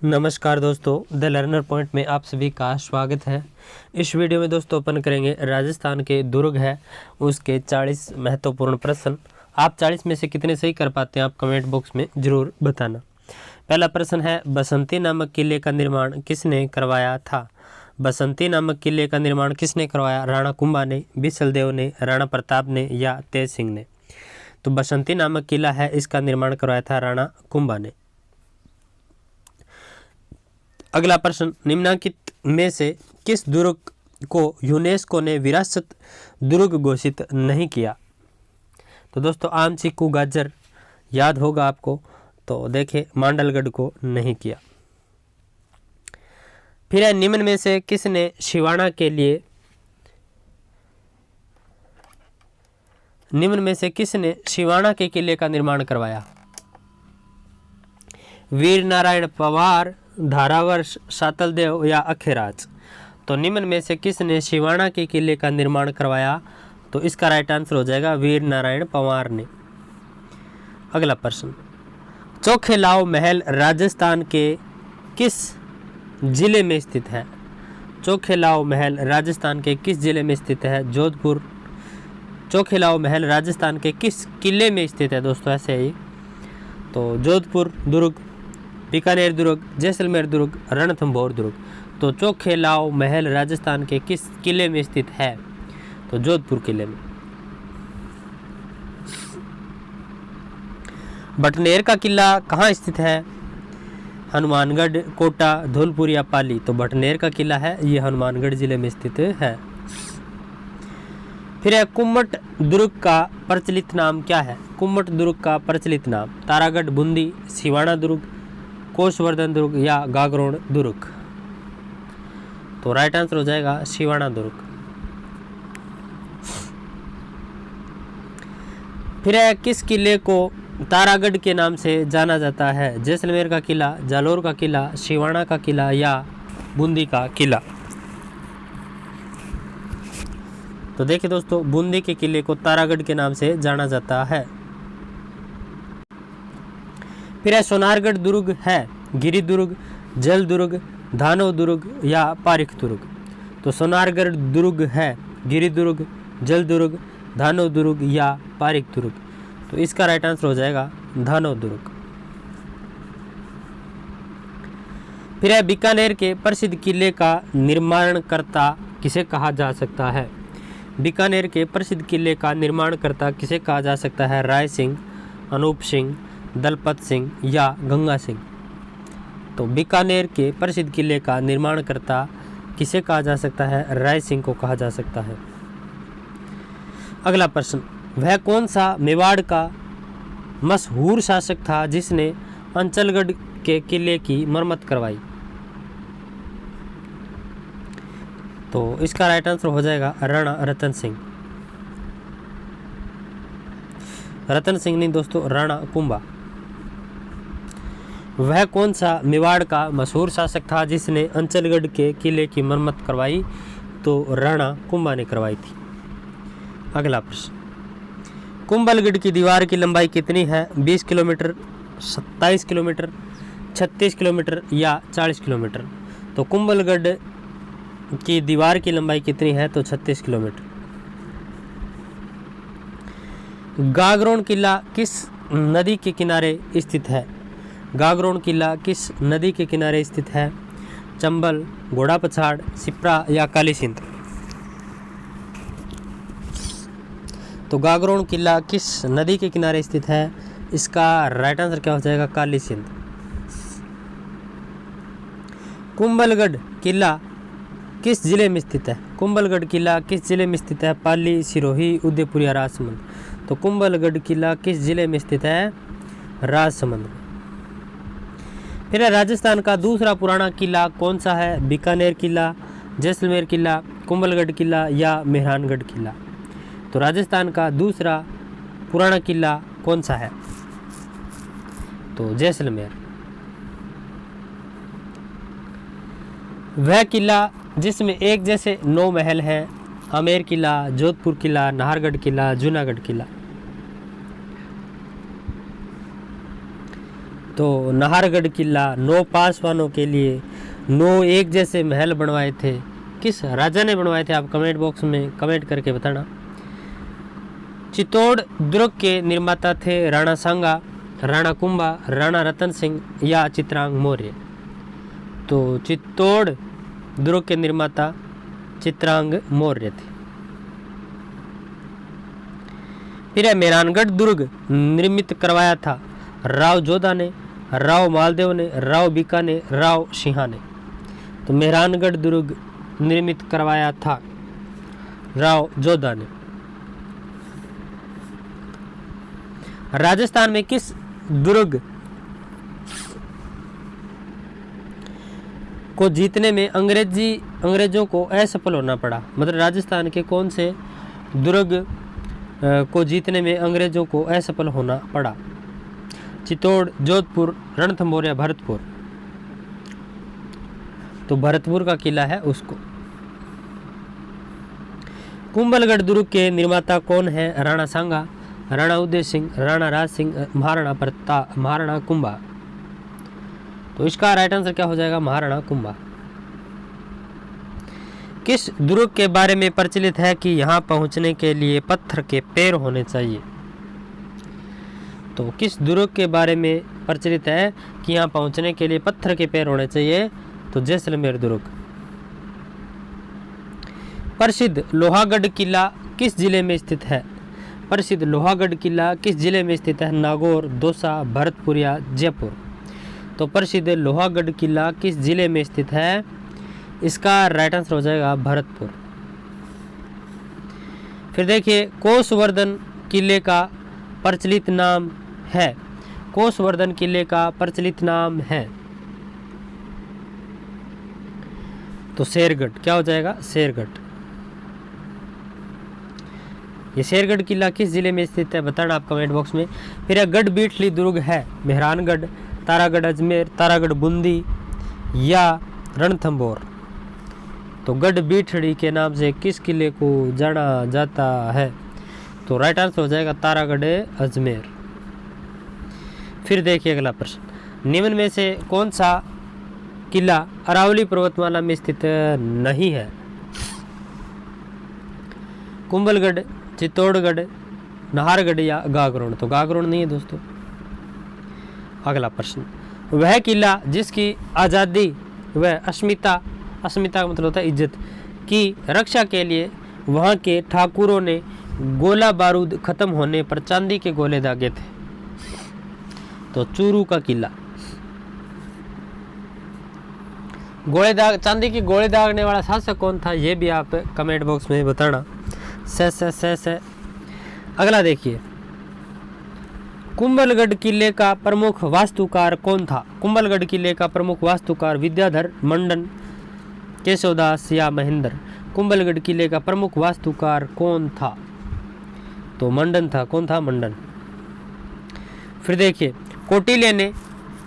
नमस्कार दोस्तों, the learner point में आप सभी का स्वागत है। इस वीडियो में दोस्तों अपन करेंगे राजस्थान के दुर्ग है उसके 40 महत्वपूर्ण प्रश्न। आप 40 में से कितने सही कर पाते हैं आप कमेंट बॉक्स में ज़रूर बताना। पहला प्रश्न है, बसंती नामक किले का निर्माण किसने करवाया था? बसंती नामक किले का निर्माण किसने करवाया? राणा कुंभा ने, बिसलदेव ने, राणा प्रताप ने या तेज सिंह ने? तो बसंती नामक किला है इसका निर्माण करवाया था राणा कुंभा ने। अगला प्रश्न, निम्नलिखित में से किस दुर्ग को यूनेस्को ने विरासत दुर्ग घोषित नहीं किया? तो दोस्तों आम चीकू गाजर याद होगा आपको, तो देखें मांडलगढ़ को नहीं किया। फिर है, निम्न में से किसने शिवाणा के किले का निर्माण करवाया? वीर नारायण पवार, धारावर्ष, सातलदेव या अखेराज? तो निम्न में से किसने शिवाणा के किले का निर्माण करवाया? तो इसका राइट आंसर हो जाएगा वीर नारायण पवार ने। अगला प्रश्न, चोखेलाव महल राजस्थान के किस जिले में स्थित है? चोखेलाव महल राजस्थान के किस जिले में स्थित है? जोधपुर। चोखेलाव महल राजस्थान के किस किले में स्थित है दोस्तों? ऐसे ही तो जोधपुर दुर्ग, बीकानेर दुर्ग, जैसलमेर दुर्ग, रणथंभौर दुर्ग। तो चोखेलाव महल राजस्थान के किस किले में स्थित है? तो जोधपुर किले में। बटनेर का किला कहाँ स्थित है? हनुमानगढ़, कोटा, धौलपुर या पाली? तो बटनेर का किला है ये हनुमानगढ़ जिले में स्थित है। फिर है, कुम्मट दुर्ग का प्रचलित नाम क्या है? कुम्मट दुर्ग का प्रचलित नाम तारागढ़, बूंदी, सिवाना दुर्ग, कोषवर्धन दुर्ग या गागरोन दुर्ग? तो राइट आंसर हो जाएगा सिवाना दुर्ग। फिर है, किस किले को तारागढ़ के नाम से जाना जाता है? जैसलमेर का किला, जालोर का किला, सिवाना का किला या बूंदी का किला? तो देखिए दोस्तों, बूंदी के किले को तारागढ़ के नाम से जाना जाता है। फिर है, सोनारगढ़ दुर्ग है गिरी दुर्ग, जल दुर्ग, धानो दुर्ग या पारिक दुर्ग? तो सोनारगढ़ दुर्ग है गिरी दुर्ग, जल दुर्ग, धानो दुर्ग या पारिक दुर्ग? तो इसका राइट आंसर हो जाएगा धानो दुर्ग। फिर है, बीकानेर के प्रसिद्ध किले का निर्माणकर्ता किसे कहा जा सकता है? बीकानेर के प्रसिद्ध किले का निर्माणकर्ता किसे कहा जा सकता है? राय सिंह, अनूप सिंह, दलपत सिंह या गंगा सिंह? तो बीकानेर के प्रसिद्ध किले का निर्माणकर्ता किसे कहा जा सकता है? राय सिंह को कहा जा सकता है। अगला प्रश्न, वह कौन सा मेवाड़ का मशहूर शासक था जिसने अंचलगढ़ के किले की मरम्मत करवाई? तो इसका राइट आंसर हो जाएगा राणा रतन सिंह। रतन सिंह नहीं दोस्तों, राणा कुंभा। वह कौन सा मेवाड़ का मशहूर शासक था जिसने अंचलगढ़ के किले की मरम्मत करवाई? तो राणा कुंभा ने करवाई थी। अगला प्रश्न, कुंभलगढ़ की दीवार की लंबाई कितनी है? 20 किलोमीटर, 27 किलोमीटर, 36 किलोमीटर या 40 किलोमीटर? तो कुंभलगढ़ की दीवार की लंबाई कितनी है? तो 36 किलोमीटर। गागरोन किला किस नदी के किनारे स्थित है? गागरोन किला किस नदी के किनारे स्थित है? चंबल, घोड़ा पछाड़, सिप्रा या काली सिंध? तो गागरोन किला किस नदी के किनारे स्थित है? इसका राइट आंसर क्या हो जाएगा? काली सिंध। कुंभलगढ़ किला किस जिले में स्थित है? कुंभलगढ़ किला किस जिले में स्थित है? पाली, सिरोही, उदयपुर या राजसमंद? तो कुंभलगढ़ किला किस जिले में स्थित है? राजसमंद में। फिर राजस्थान का दूसरा पुराना किला कौन सा है? बीकानेर किला, जैसलमेर किला, कुंभलगढ़ किला या मेहरानगढ़ किला? तो राजस्थान का दूसरा पुराना किला कौन सा है? तो जैसलमेर। वह किला जिसमें एक जैसे 9 महल हैं, आमेर किला, जोधपुर किला, नाहरगढ़ किला, जूनागढ़ किला? तो नाहरगढ़ किला 9 पासवानों के लिए 9 एक जैसे महल बनवाए थे। किस राजा ने बनवाए थे? आप कमेंट बॉक्स में कमेंट करके बताना। चित्तौड़ दुर्ग के निर्माता थे राणा सांगा, राणा कुंभा, राणा रतन सिंह या चित्रांग मौर्य। तो चित्तौड़ दुर्ग के निर्माता चित्रांग मौर्य थे। फिर है मेहरानगढ़ दुर्ग निर्मित करवाया था राव जोधा ने, राव मालदेव ने, राव बीका ने, राव सिंहा ने। तो मेहरानगढ़ दुर्ग निर्मित करवाया था राव जोधा ने। राजस्थान में किस दुर्ग को जीतने में अंग्रेजों को असफल होना पड़ा? मतलब राजस्थान के कौन से दुर्ग को जीतने में अंग्रेजों को असफल होना पड़ा? चित्तौड़, जोधपुर, रणथंभौर या भरतपुर? तो भरतपुर का किला है उसको। कुंभलगढ़ दुर्ग के निर्माता कौन है? राणा सांगा, राणा उदय सिंह, राणा राज सिंह, महाराणा कुंभा। तो इसका राइट आंसर क्या हो जाएगा? महाराणा कुंभा। किस दुर्ग के बारे में प्रचलित है कि यहाँ पहुँचने के लिए पत्थर के पैर होने चाहिए? तो किस दुर्ग के बारे में प्रचलित है कि यहाँ पहुँचने के लिए पत्थर के पैर होने चाहिए? तो जैसलमेर दुर्ग। प्रसिद्ध लोहागढ़ किला किस जिले में स्थित है? प्रसिद्ध लोहागढ़ किला किस जिले में स्थित है? नागौर, दौसा, भरतपुर या जयपुर? तो प्रसिद्ध लोहागढ़ किला किस जिले में स्थित है? इसका राइट आंसर हो जाएगा भरतपुर। फिर देखिए कोसवर्धन किले का प्रचलित नाम है। कोसवर्धन किले का प्रचलित नाम है तो शेरगढ़। क्या हो जाएगा? शेरगढ़। ये शेरगढ़ किला किस जिले में स्थित है? बताना आप कमेंट बॉक्स में। फिर गढ़ बीठली दुर्ग है मेहरानगढ़, तारागढ़ अजमेर, तारागढ़ बूंदी या रणथंभौर? तो गढ़ बीठड़ी के नाम से किस किले को जाना जाता है? तो राइट आंसर हो जाएगा तारागढ़ अजमेर। फिर देखिए अगला प्रश्न, निम्न में से कौन सा किला अरावली पर्वतमाला में स्थित नहीं है? कुंभलगढ़, चित्तौड़गढ़, नाहरगढ़ या गागरोन? तो गागरोन नहीं है दोस्तों। अगला प्रश्न, वह किला जिसकी आज़ादी व अस्मिता का मतलब होता है इज्जत की रक्षा के लिए वहाँ के ठाकुरों ने गोला बारूद खत्म होने पर चांदी के गोले दागे थे? तो चूरू का किला। चांदी की गोले दागने वाला शासक कौन था? ये भी आप कमेंट बॉक्स में बताना। से। अगला देखिए, कुंभलगढ़ किले का प्रमुख वास्तुकार कौन था? कुंभलगढ़ किले का प्रमुख वास्तुकार विद्याधर, मंडन, केशवदास या महेंद्र? कुंभलगढ़ किले का प्रमुख वास्तुकार कौन था? तो मंडन था। कौन था? मंडन। फिर देखिए, कौटिल्य ने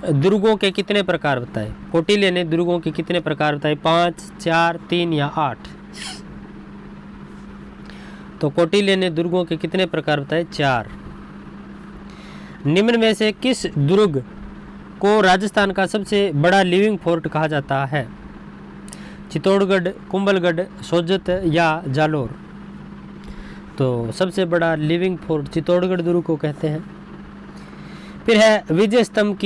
दुर्गों के कितने प्रकार बताए? कौटिल्य ने दुर्गों के कितने प्रकार बताए? 5, 4, 3 या 8? तो कौटिल्य ने दुर्गों के कितने प्रकार बताए? 4। निम्न में से किस दुर्ग को राजस्थान का सबसे बड़ा लिविंग फोर्ट कहा जाता है? चित्तौड़गढ़, कुंभलगढ़, सोजत या जालोर? तो सबसे बड़ा लिविंग फोर्ट चित्तौड़गढ़ दुर्ग को कहते हैं। फिर है विजय स्तंभ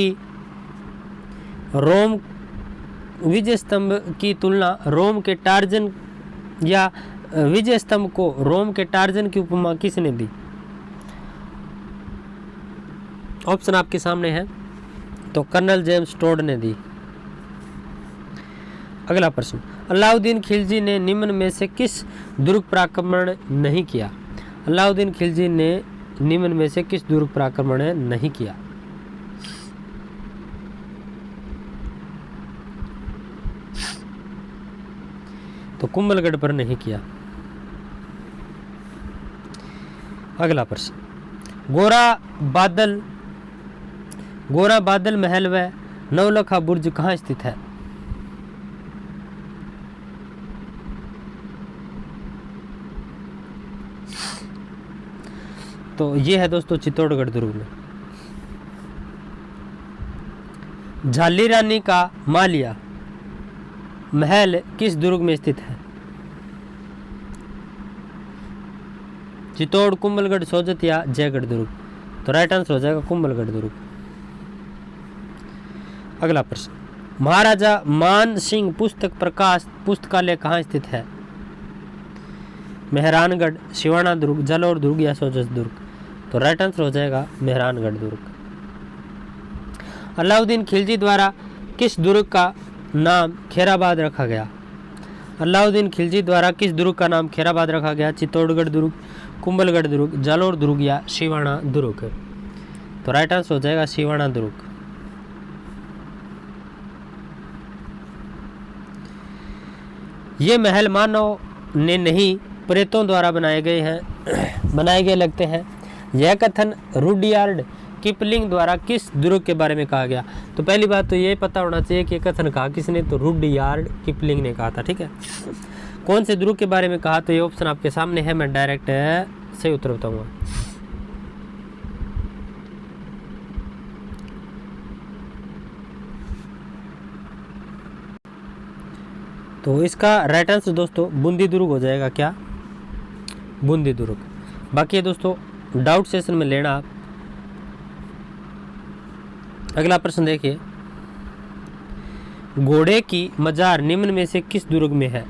की तुलना रोम के टार्जन या विजय स्तंभ को रोम के टार्जन की उपमा किसने दी? ऑप्शन आपके सामने है। तो कर्नल जेम्स टोड ने दी। अगला प्रश्न, अलाउद्दीन खिलजी ने निम्न में से किस दुर्ग पर आक्रमण नहीं किया? अलाउद्दीन खिलजी ने निम्न में से किस दुर्ग पर आक्रमण नहीं किया? तो कुंभलगढ़ पर नहीं किया। अगला प्रश्न, गोरा बादल महल व नवलखा बुर्ज कहाँ स्थित है? तो ये है दोस्तों चित्तौड़गढ़ दुर्ग में। झाली रानी का मालिया महल किस दुर्ग में स्थित है? चित्तौड़, कुंभलगढ़, सोजत या जयगढ़ दुर्ग? तो राइट आंसर हो जाएगा कुंभलगढ़ दुर्ग। अगला प्रश्न, महाराजा मान सिंह पुस्तक प्रकाश पुस्तकालय कहाँ स्थित है? मेहरानगढ़, सिवाना दुर्ग, जालौर दुर्ग या सोजत दुर्ग? तो राइट आंसर हो जाएगा मेहरानगढ़ दुर्ग। अलाउद्दीन खिलजी द्वारा किस दुर्ग का नाम खैराबाद रखा गया? अलाउद्दीन खिलजी द्वारा किस दुर्ग का नाम खैराबाद रखा गया? चित्तौड़गढ़ दुर्ग, कुंभलगढ़ दुर्ग, जालौर दुर्ग या सिवाना दुर्ग? तो राइट आंसर हो जाएगा सिवाना दुर्ग। ये महल मानव ने नहीं प्रेतों द्वारा बनाए गए लगते हैं। यह कथन रुडयार्ड किपलिंग द्वारा किस दुर्ग के बारे में कहा गया? तो पहली बात तो ये पता होना चाहिए कि कथन कहा किसने, तो रुडयार्ड किपलिंग ने कहा था। ठीक है, कौन से दुर्ग के बारे में कहा? तो ये ऑप्शन आपके सामने है, मैं डायरेक्ट सही उत्तर बताऊंगा। तो इसका राइट आंसर दोस्तों बूंदी दुर्ग हो जाएगा। क्या? बूंदी दुर्ग। बाकी है दोस्तों डाउट सेशन में लेना आप। अगला प्रश्न देखिए, घोड़े की मजार निम्न में से किस दुर्ग में है?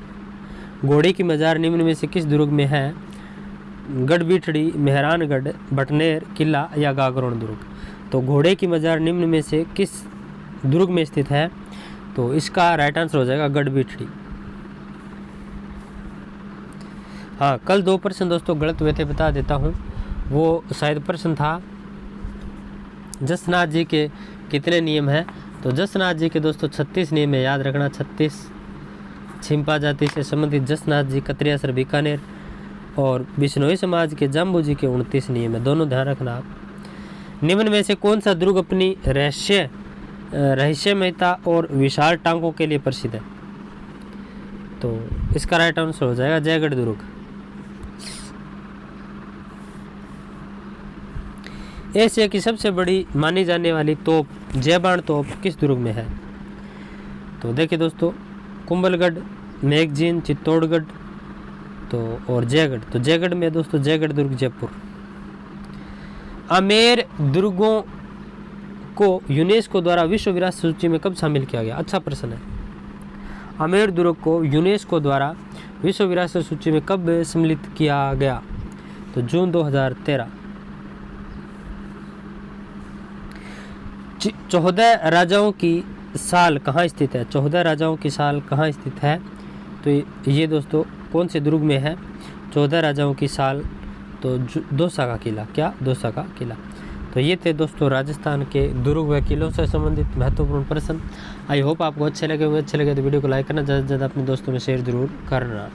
घोड़े की मजार निम्न में से किस दुर्ग में है? गढ़बीठड़ी, मेहरानगढ़, बटनेर किला या गागरोन दुर्ग? तो घोड़े की मजार निम्न में से किस दुर्ग में स्थित है? तो इसका राइट आंसर हो जाएगा गढ़बीठड़ी। हाँ, कल 2 प्रश्न दोस्तों गलत हुए थे, बता देता हूँ। वो शायद प्रश्न था जसनाथ जी के कितने नियम हैं? तो जसनाथ जी के दोस्तों 36 नियम है, याद रखना 36। छिंपा जाति से संबंधित जसनाथ जी कतरिया सर बीकानेर और बिश्नोई समाज के जाम्बू जी के 29 नियम है, दोनों ध्यान रखना आप। निम्न में से कौन सा दुर्ग अपनी रहस्यमयता और विशाल टांगों के लिए प्रसिद्ध है? तो इसका राइट आंसर हो जाएगा जयगढ़ दुर्ग। एशिया की सबसे बड़ी मानी जाने वाली तोप जयबाण तोप किस दुर्ग में है? तो देखिए दोस्तों, कुंभलगढ़, मैगजीन, चित्तौड़गढ़ तो और जयगढ़। तो जयगढ़ में दोस्तों जयगढ़ दुर्ग जयपुर। आमेर दुर्गों को यूनेस्को द्वारा विश्व विरासत सूची में कब शामिल किया गया? अच्छा प्रश्न है। आमेर दुर्ग को यूनेस्को द्वारा विश्व विरासत सूची में कब सम्मिलित किया गया? तो जून 2013। 14 राजाओं की साल कहाँ स्थित है? 14 राजाओं की साल कहाँ स्थित है? तो ये दोस्तों कौन से दुर्ग में है 14 राजाओं की साल? तो दौसा का किला। क्या? दौसा का किला। तो ये थे दोस्तों राजस्थान के दुर्ग व किलों से संबंधित महत्वपूर्ण प्रश्न। आई होप आपको अच्छे लगे होंगे। अच्छे लगे तो वीडियो को लाइक करना, ज़्यादा से ज़्यादा अपने दोस्तों में शेयर जरूर करना।